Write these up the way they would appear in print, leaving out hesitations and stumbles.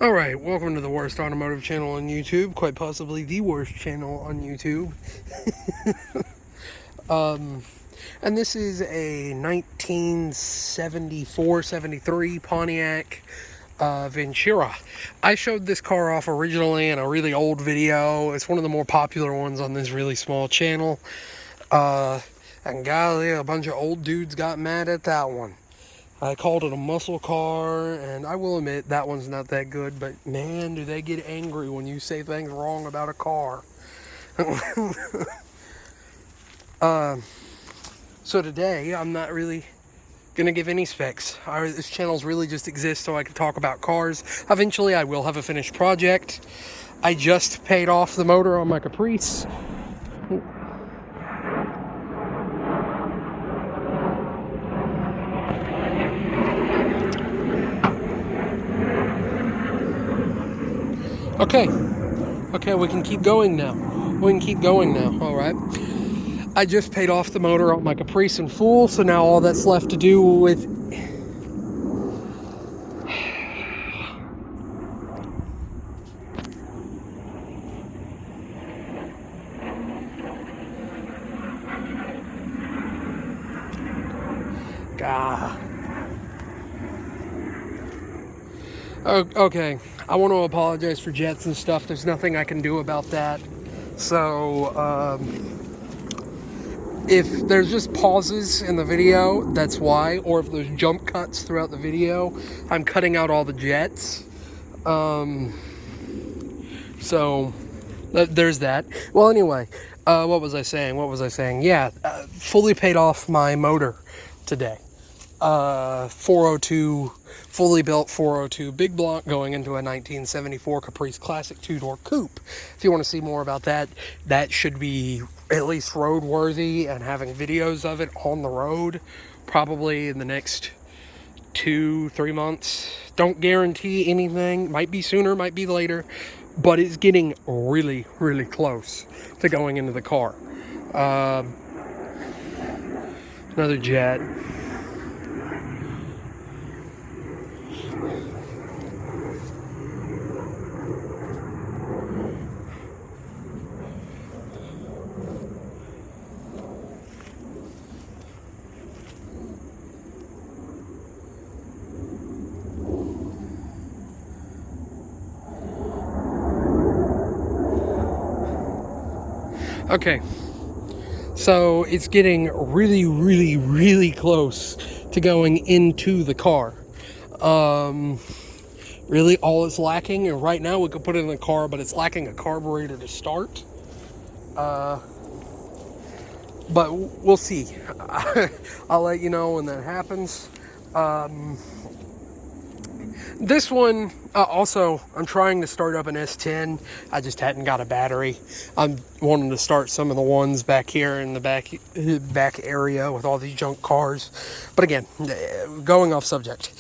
Alright, welcome to the worst automotive channel on YouTube, quite possibly the worst channel on YouTube. And this is a 1974-73 Pontiac Ventura. I showed this car off originally in a really old video. It's one of the more popular ones on this really small channel. And golly, a bunch of old dudes got mad at that one. I called it a muscle car, and I will admit that one's not that good, but man, do they get angry when you say things wrong about a car. So today, I'm not really going to give any specs. This channel's really just exists so I can talk about cars. Eventually, I will have a finished project. I just paid off the motor on my Caprice. Okay, we can keep going now. All right. I just paid off the motor on my Caprice in full, so now all that's left to do with... Okay, I want to apologize for jets and stuff. There's nothing I can do about that. So, if there's just pauses in the video, that's why. Or if there's jump cuts throughout the video, I'm cutting out all the jets. So, there's that. Well, anyway, what was I saying? Yeah, fully paid off my motor today. 402, fully built 402 big block going into a 1974 Caprice Classic two-door coupe. If you want to see more about that, that should be at least roadworthy and having videos of it on the road probably in the next 2-3 months. Don't guarantee anything. Might be sooner, might be later, but it's getting really, really close to going into the car. Another jet. Okay, so it's getting really, really, really close to going into the car. Really all it's lacking, and right now we could put it in the car, but it's lacking a carburetor to start. But we'll see. I'll let you know when that happens. This one, also, I'm trying to start up an S10. I just hadn't got a battery. I'm wanting to start some of the ones back here in the back area with all these junk cars. But again, going off subject.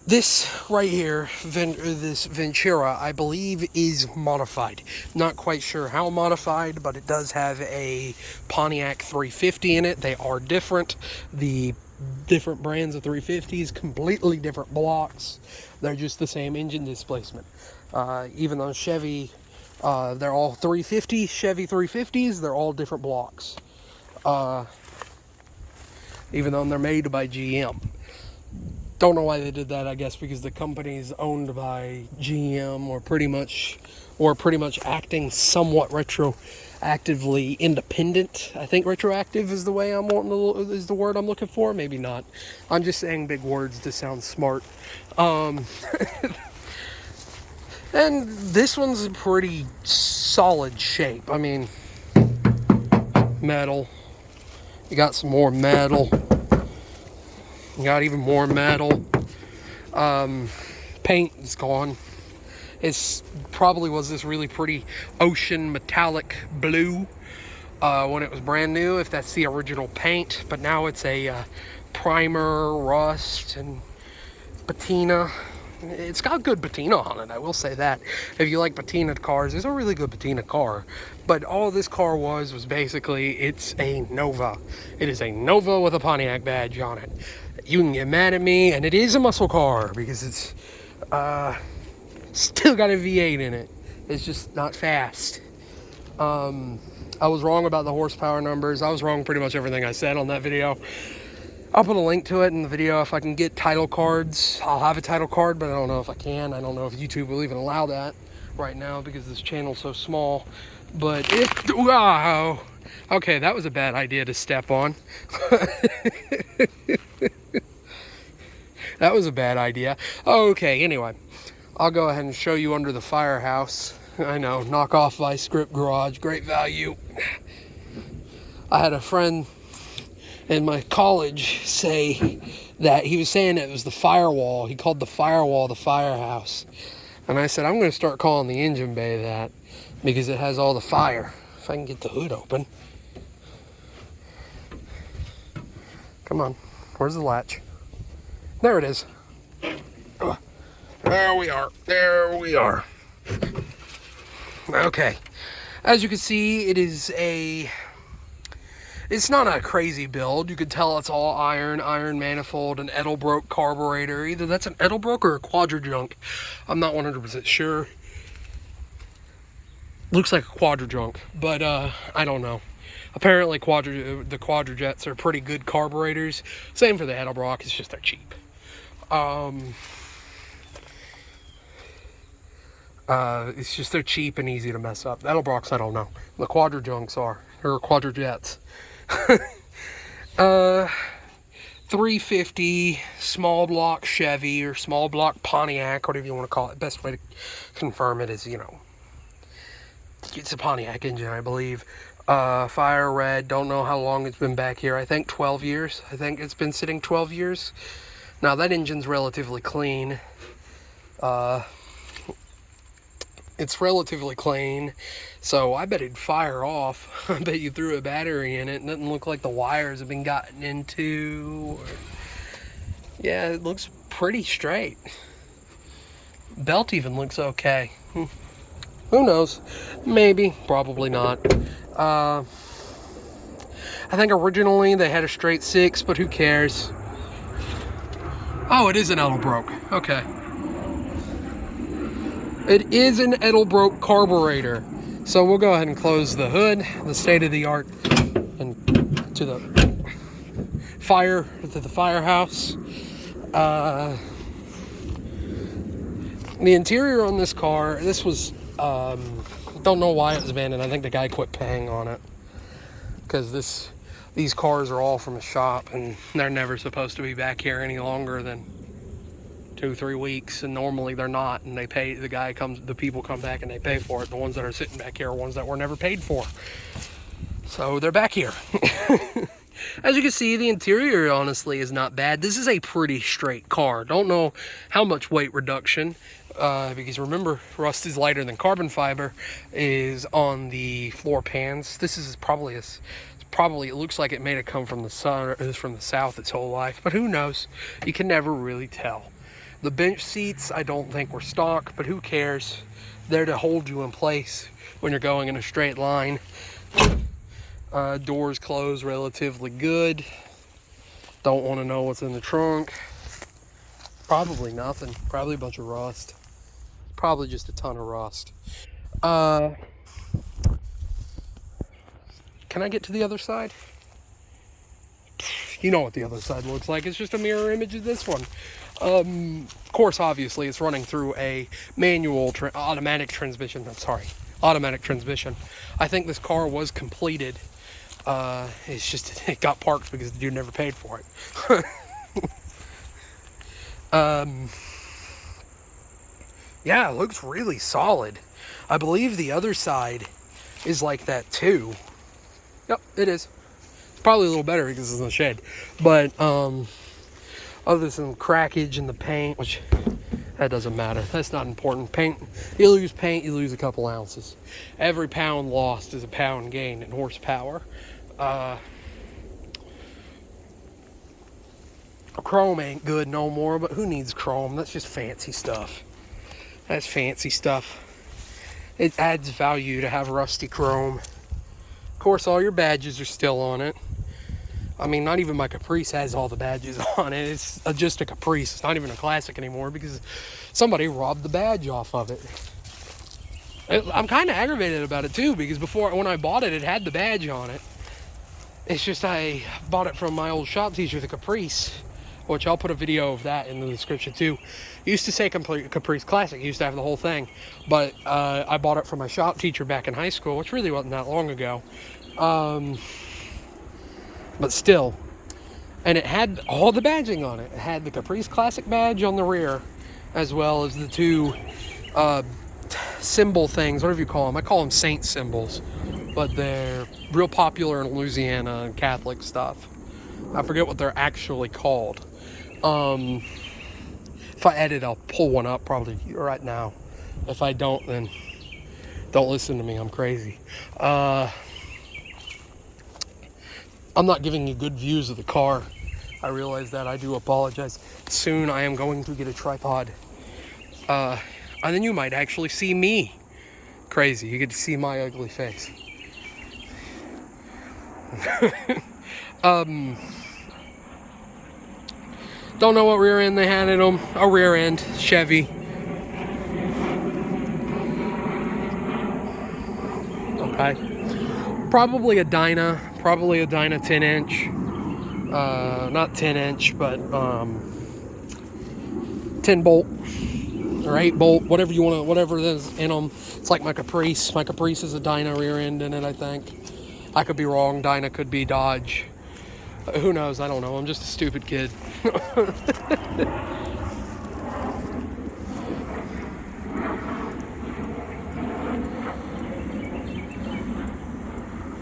This right here, this Ventura, I believe is modified. Not quite sure how modified, but it does have a Pontiac 350 in it. They are different. The different brands of 350s, completely different blocks. They're just the same engine displacement. Even though Chevy, they're all 350, Chevy 350s, they're all different blocks. Even though they're made by GM. Don't know why they did that, I guess because the company's owned by GM or pretty much acting somewhat retroactively independent. I think retroactive is the way is the word I'm looking for. Maybe not. I'm just saying big words to sound smart. And this one's in pretty solid shape. I mean, metal. You got some more metal. You got even more metal. Paint is gone. It's probably was this really pretty ocean metallic blue when it was brand new, if that's the original paint. But now it's a primer, rust, and patina. It's got good patina on it, I will say that. If you like patinaed cars, it's a really good patina car. But all this car was basically, it's a Nova. It is a Nova with a Pontiac badge on it. You can get mad at me, and it is a muscle car, because it's Still got a V8 in it. It's just not fast. I was wrong about the horsepower numbers. I was wrong pretty much everything I said on that video. I'll put a link to it in the video. If I can get title cards, I'll have a title card, but I don't know if I can. I don't know if YouTube will even allow that right now because this channel's so small. But wow. Okay, that was a bad idea to step on. That was a bad idea. Okay, anyway, I'll go ahead and show you under the firehouse. I know, knockoff Vice Grip Garage, great value. I had a friend in my college say that he was saying it was the firewall. He called the firewall the firehouse. And I said, I'm going to start calling the engine bay that because it has all the fire. If I can get the hood open. Come on, where's the latch? There it is. There we are. There we are. Okay. As you can see, it's not a crazy build. You could tell it's all iron manifold, an Edelbroke carburetor. Either that's an Edelbroke or a Quadra-Junk. I'm not 100% sure. Looks like a Quadra-Junk, but I don't know. Apparently the Quadra-Jets are pretty good carburetors. Same for the Edelbrock, it's just they're cheap. It's just they're cheap and easy to mess up. Edelbrocks, I don't know. The Quadra-Junks are, or Quadra-Jets. 350 small block Chevy or small block Pontiac, whatever you want to call it. Best way to confirm it is, you know, it's a Pontiac engine, I believe. Fire red, don't know how long it's been back here. I think 12 years. I think it's been sitting 12 years. Now that engine's relatively clean. It's relatively clean, so I bet it'd fire off. I bet you threw a battery in it. It doesn't look like the wires have been gotten into. Yeah, it looks pretty straight. Belt even looks okay. Who knows? Maybe, probably not. I think originally they had a straight 6, but who cares? Oh, it is an Edelbroke. Okay. It is an Edelbroke carburetor. So we'll go ahead and close the hood, the state-of-the-art, and to the firehouse. The interior on this car, this was, don't know why it was abandoned. I think the guy quit paying on it. Because these cars are all from a shop, and they're never supposed to be back here any longer than 2-3 weeks, and normally they're not, and they pay, the people come back and they pay for it. The ones that are sitting back here are ones that were never paid for, so they're back here. As you can see, the interior honestly is not bad. This is a pretty straight car. Don't know how much weight reduction, because remember, rust is lighter than carbon fiber, is on the floor pans. This is probably it looks like it may have come from the south its whole life, but who knows? You can never really tell. The bench seats, I don't think were stock, but who cares? They're to hold you in place when you're going in a straight line. Doors close relatively good. Don't want to know what's in the trunk. Probably nothing. Probably a bunch of rust. Probably just a ton of rust. Can I get to the other side? You know what the other side looks like. It's just a mirror image of this one. Of course, obviously, it's running through a manual automatic transmission. Automatic transmission. I think this car was completed. It's just, it got parked because the dude never paid for it. Yeah, it looks really solid. I believe the other side is like that too. Yep, it is. Probably a little better because it's in the shade. But, other than some crackage in the paint, which that doesn't matter. That's not important. Paint, you lose paint, you lose a couple ounces. Every pound lost is a pound gained in horsepower. Chrome ain't good no more, but who needs chrome? That's just fancy stuff. That's fancy stuff. It adds value to have rusty chrome. Of course, all your badges are still on it. I mean, not even my Caprice has all the badges on it. It's just a Caprice. It's not even a classic anymore because somebody robbed the badge off of it. I'm kind of aggravated about it too because before, when I bought it, it had the badge on it. It's just I bought it from my old shop teacher, the Caprice, which I'll put a video of that in the description too. It used to say Caprice Classic. It used to have the whole thing. But I bought it from my shop teacher back in high school, which really wasn't that long ago. But still. And it had all the badging on it. It had the Caprice Classic badge on the rear, as well as the two symbol things, whatever you call them. I call them saint symbols, but they're real popular in Louisiana and Catholic stuff. I forget what they're actually called. If I edit, I'll pull one up probably right now. If I don't, then don't listen to me. I'm crazy. I'm not giving you good views of the car. I realize that. I do apologize. Soon I am going to get a tripod. And then you might actually see me. Crazy. You get to see my ugly face. Don't know what rear end they had in them. A rear end Chevy. Okay. Probably a Dyna 10 inch. Not 10 inch, but 10 bolt or 8 bolt, whatever you want to, whatever it is in them. It's like my Caprice. My Caprice is a Dyna rear end in it, I think. I could be wrong. Dyna could be Dodge. Who knows? I don't know. I'm just a stupid kid.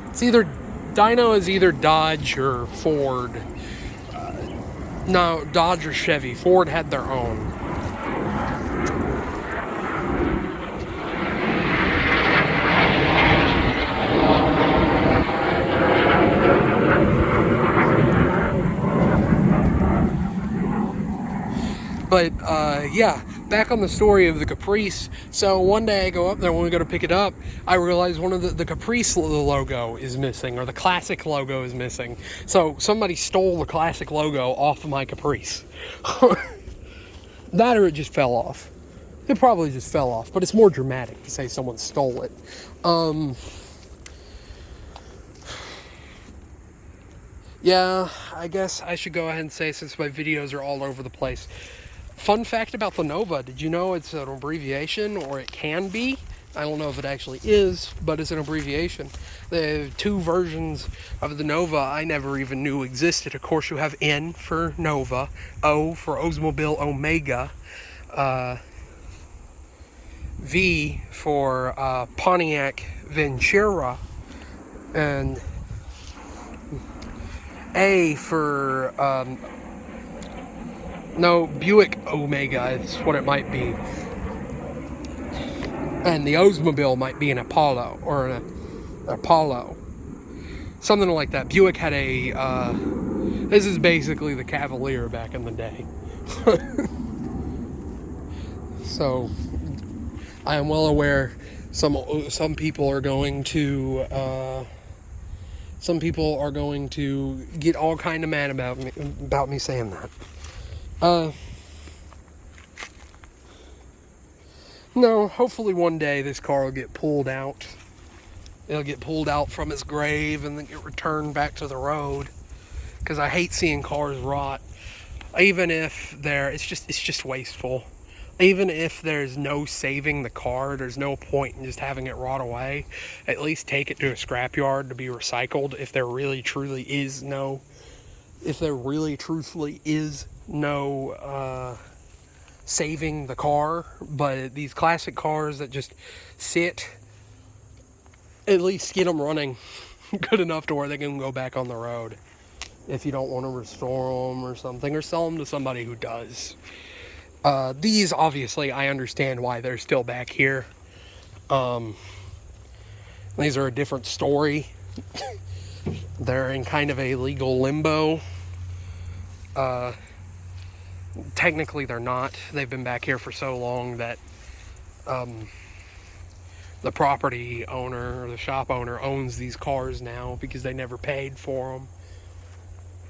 It's either Dyno is either Dodge or Ford. No, Dodge or Chevy. Ford had their own. But yeah, back on the story of the Caprice. So one day I go up there, when we go to pick it up, I realize one of the Caprice logo is missing, or the Classic logo is missing. So somebody stole the Classic logo off of my Caprice. That or it just fell off. It probably just fell off, but it's more dramatic to say someone stole it. Yeah, I guess I should go ahead and say, since my videos are all over the place. Fun fact about the Nova, did you know it's an abbreviation, or it can be? I don't know if it actually is, but it's an abbreviation. There are two versions of the Nova I never even knew existed. Of course, you have N for Nova, O for Oldsmobile Omega, V for Pontiac Ventura, and A for no, Buick Omega is what it might be. And the Oldsmobile might be an Apollo, or an Apollo. Something like that. Buick had a, this is basically the Cavalier back in the day. So, I am well aware some people are going to, get all kind of mad about me saying that. No, hopefully one day this car will get pulled out. It'll get pulled out from its grave and then get returned back to the road. Because I hate seeing cars rot. Even if it's just wasteful. Even if there's no saving the car, there's no point in just having it rot away. At least take it to a scrapyard to be recycled if there really truly is no saving the car. But these classic cars that just sit, at least get them running good enough to where they can go back on the road if you don't want to restore them or something, or sell them to somebody who does. These, obviously, I understand why they're still back here. These are a different story. They're in kind of a legal limbo. Technically they're not. They've been back here for so long that the property owner or the shop owner owns these cars now because they never paid for them.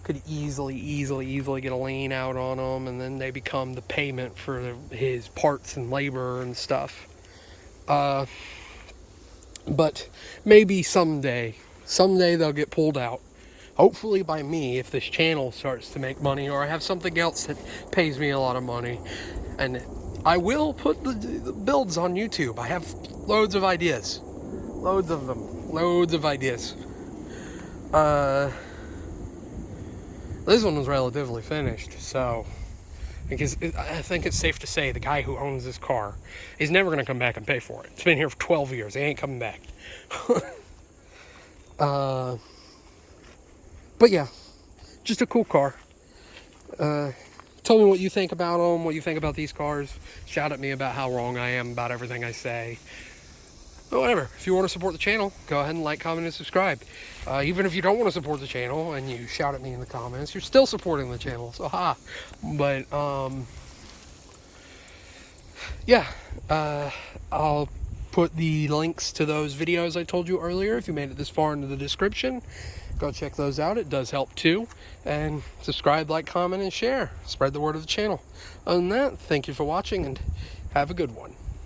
could easily get a lien out on them, and then they become the payment for his parts and labor and stuff. But maybe someday they'll get pulled out. Hopefully by me, if this channel starts to make money, or I have something else that pays me a lot of money. And I will put the builds on YouTube. I have loads of ideas. Loads of them. Loads of ideas. This one was relatively finished, so... Because I think it's safe to say the guy who owns this car is never going to come back and pay for it. It's been here for 12 years. He ain't coming back. But yeah, just a cool car. Tell me what you think about them, what you think about these cars. Shout at me about how wrong I am about everything I say. But whatever, if you want to support the channel, go ahead and like, comment, and subscribe. Even if you don't want to support the channel and you shout at me in the comments, you're still supporting the channel, so ha. But, yeah, I'll put the links to those videos I told you earlier if you made it this far into the description. Go check those out, it does help too. And subscribe, like, comment, and share. Spread the word of the channel. Other than that, thank you for watching and have a good one.